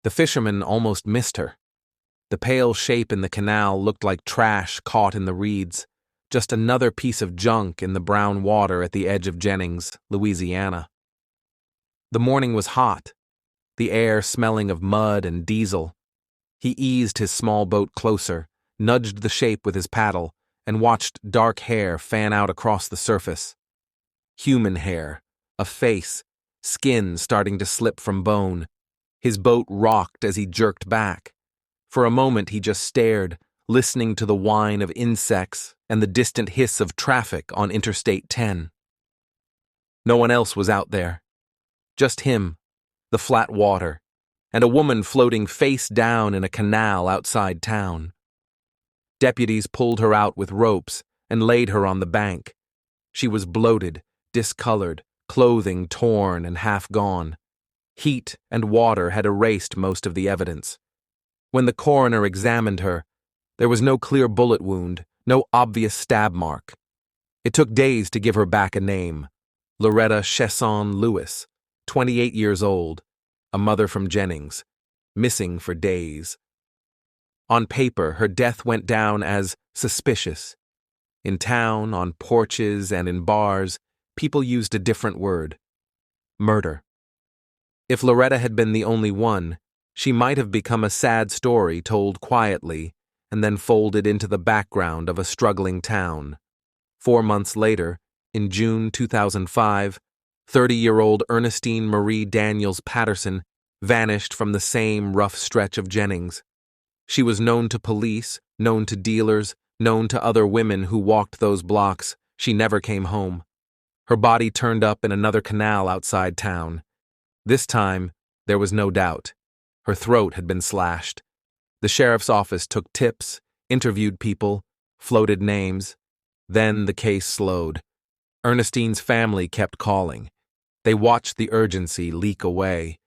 The fisherman almost missed her. The pale shape in the canal looked like trash caught in the reeds, just another piece of junk in the brown water at the edge of Jennings, Louisiana. The morning was hot, the air smelling of mud and diesel. He eased his small boat closer, nudged the shape with his paddle, and watched dark hair fan out across the surface. Human hair, a face, skin starting to slip from bone. His boat rocked as he jerked back. For a moment he just stared, listening to the whine of insects and the distant hiss of traffic on Interstate 10. No one else was out there. Just him, the flat water, and a woman floating face down in a canal outside town. Deputies pulled her out with ropes and laid her on the bank. She was bloated, discolored, clothing torn and half gone. Heat and water had erased most of the evidence. When the coroner examined her, there was no clear bullet wound, no obvious stab mark. It took days to give her back a name: Loretta Chesson Lewis, 28 years old, a mother from Jennings, missing for days. On paper, her death went down as suspicious. In town, on porches, and in bars, people used a different word: murder. If Loretta had been the only one, she might have become a sad story told quietly and then folded into the background of a struggling town. 4 months later, in June 2005, 30-year-old Ernestine Marie Daniels Patterson vanished from the same rough stretch of Jennings. She was known to police, known to dealers, known to other women who walked those blocks. She never came home. Her body turned up in another canal outside town. This time, there was no doubt. Her throat had been slashed. The sheriff's office took tips, interviewed people, floated names. Then the case slowed. Ernestine's family kept calling. They watched the urgency leak away.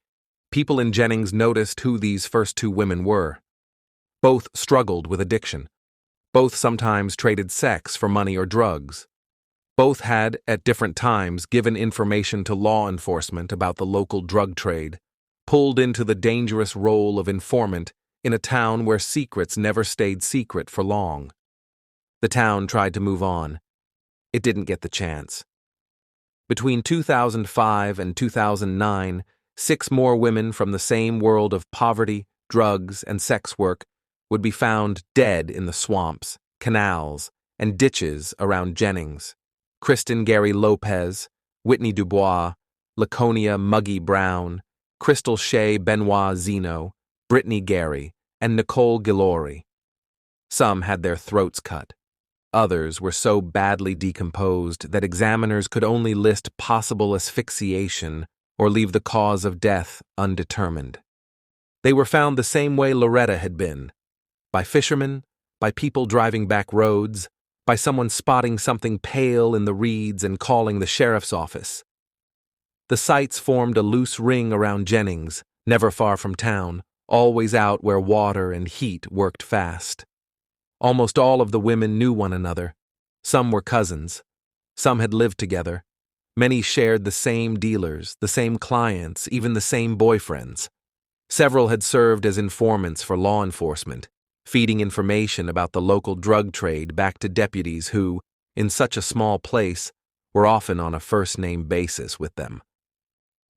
People in Jennings noticed who these first two women were. Both struggled with addiction. Both sometimes traded sex for money or drugs. Both had, at different times, given information to law enforcement about the local drug trade, pulled into the dangerous role of informant in a town where secrets never stayed secret for long. The town tried to move on. It didn't get the chance. Between 2005 and 2009, 6 more women from the same world of poverty, drugs, and sex work would be found dead in the swamps, canals, and ditches around Jennings. Kristen Gary Lopez, Whitney Dubois, Laconia Muggy Brown, Crystal Shea Benoit Zeno, Brittany Gary, and Nicole Gillory. Some had their throats cut. Others were so badly decomposed that examiners could only list possible asphyxiation or leave the cause of death undetermined. They were found the same way Loretta had been: by fishermen, by people driving back roads, by someone spotting something pale in the reeds and calling the sheriff's office. The sites formed a loose ring around Jennings, never far from town, always out where water and heat worked fast. Almost all of the women knew one another. Some were cousins. Some had lived together. Many shared the same dealers, the same clients, even the same boyfriends. Several had served as informants for law enforcement, feeding information about the local drug trade back to deputies who, in such a small place, were often on a first-name basis with them.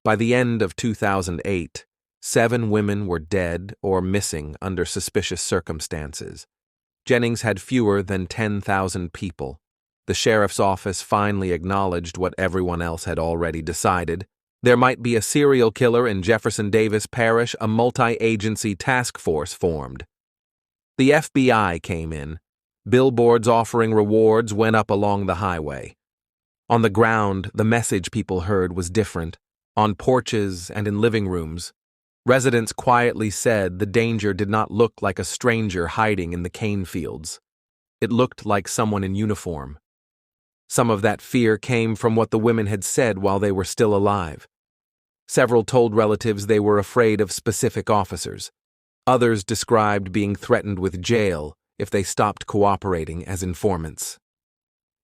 By the end of 2008, 7 women were dead or missing under suspicious circumstances. Jennings had fewer than 10,000 people. The sheriff's office finally acknowledged what everyone else had already decided. There might be a serial killer in Jefferson Davis Parish. A multi-agency task force formed. The FBI came in. Billboards offering rewards went up along the highway. On the ground, the message people heard was different. On porches and in living rooms, residents quietly said the danger did not look like a stranger hiding in the cane fields. It looked like someone in uniform. Some of that fear came from what the women had said while they were still alive. Several told relatives they were afraid of specific officers. Others described being threatened with jail if they stopped cooperating as informants.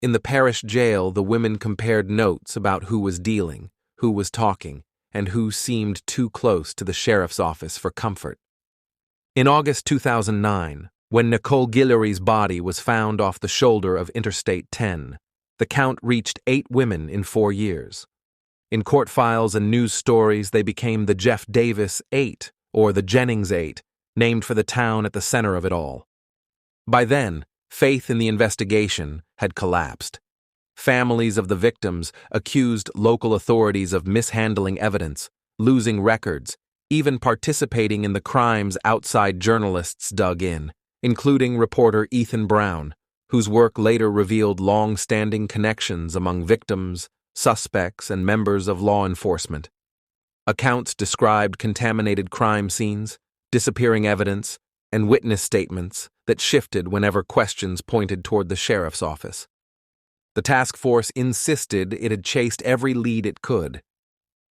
In the parish jail, the women compared notes about who was dealing, who was talking, and who seemed too close to the sheriff's office for comfort. In August 2009, when Nicole Guillory's body was found off the shoulder of Interstate 10, the count reached 8 women in 4 years. In court files and news stories, they became the Jeff Davis Eight, or the Jennings Eight, named for the town at the center of it all. By then, faith in the investigation had collapsed. Families of the victims accused local authorities of mishandling evidence, losing records, even participating in the crimes outside journalists dug in, including reporter Ethan Brown, whose work later revealed long-standing connections among victims, suspects, and members of law enforcement. Accounts described contaminated crime scenes, disappearing evidence, and witness statements that shifted whenever questions pointed toward the sheriff's office. The task force insisted it had chased every lead it could.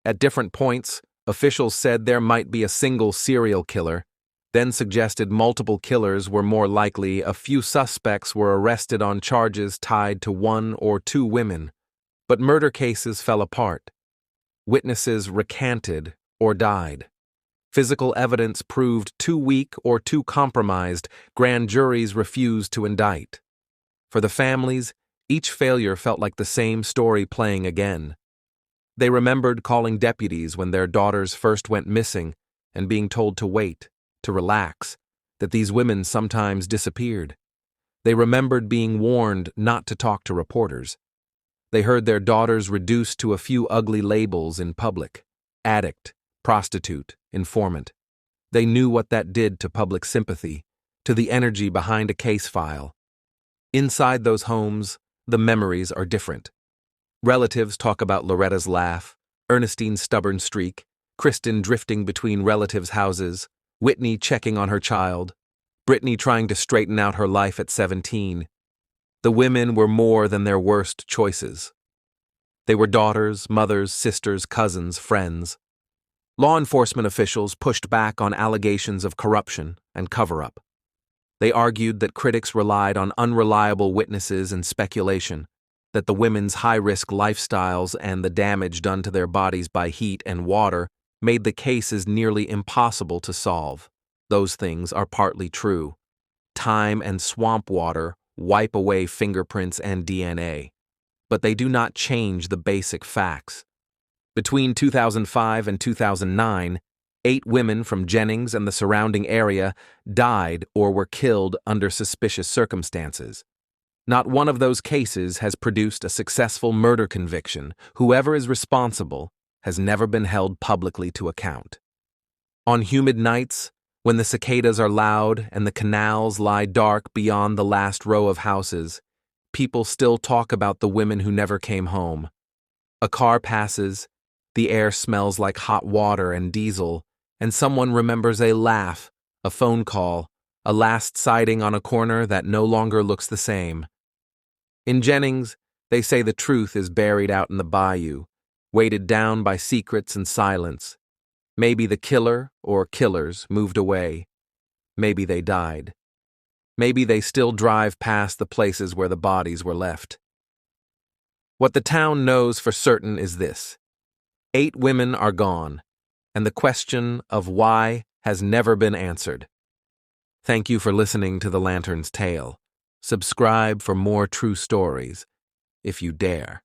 At different points, officials said there might be a single serial killer, then suggested multiple killers were more likely. A few suspects were arrested on charges tied to 1 or 2 women, but murder cases fell apart. Witnesses recanted or died. Physical evidence proved too weak or too compromised. Grand juries refused to indict. For the families, each failure felt like the same story playing again. They remembered calling deputies when their daughters first went missing and being told to wait, to relax, that these women sometimes disappeared. They remembered being warned not to talk to reporters. They heard their daughters reduced to a few ugly labels in public: addict, prostitute, informant. They knew what that did to public sympathy, to the energy behind a case file. Inside those homes, the memories are different. Relatives talk about Loretta's laugh, Ernestine's stubborn streak, Kristen drifting between relatives' houses, Whitney checking on her child, Brittany trying to straighten out her life at 17. The women were more than their worst choices. They were daughters, mothers, sisters, cousins, friends. Law enforcement officials pushed back on allegations of corruption and cover-up. They argued that critics relied on unreliable witnesses and speculation, that the women's high-risk lifestyles and the damage done to their bodies by heat and water made the cases nearly impossible to solve. Those things are partly true. Time and swamp water wipe away fingerprints and DNA, but they do not change the basic facts. Between 2005 and 2009, 8 women from Jennings and the surrounding area died or were killed under suspicious circumstances. Not one of those cases has produced a successful murder conviction. Whoever is responsible has never been held publicly to account. On humid nights, when the cicadas are loud and the canals lie dark beyond the last row of houses, people still talk about the women who never came home. A car passes, the air smells like hot water and diesel, and someone remembers a laugh, a phone call, a last sighting on a corner that no longer looks the same. In Jennings, they say the truth is buried out in the bayou, weighted down by secrets and silence. Maybe the killer or killers moved away. Maybe they died. Maybe they still drive past the places where the bodies were left. What the town knows for certain is this: 8 women are gone, and the question of why has never been answered. Thank you for listening to The Lantern's Tale. Subscribe for more true stories, if you dare.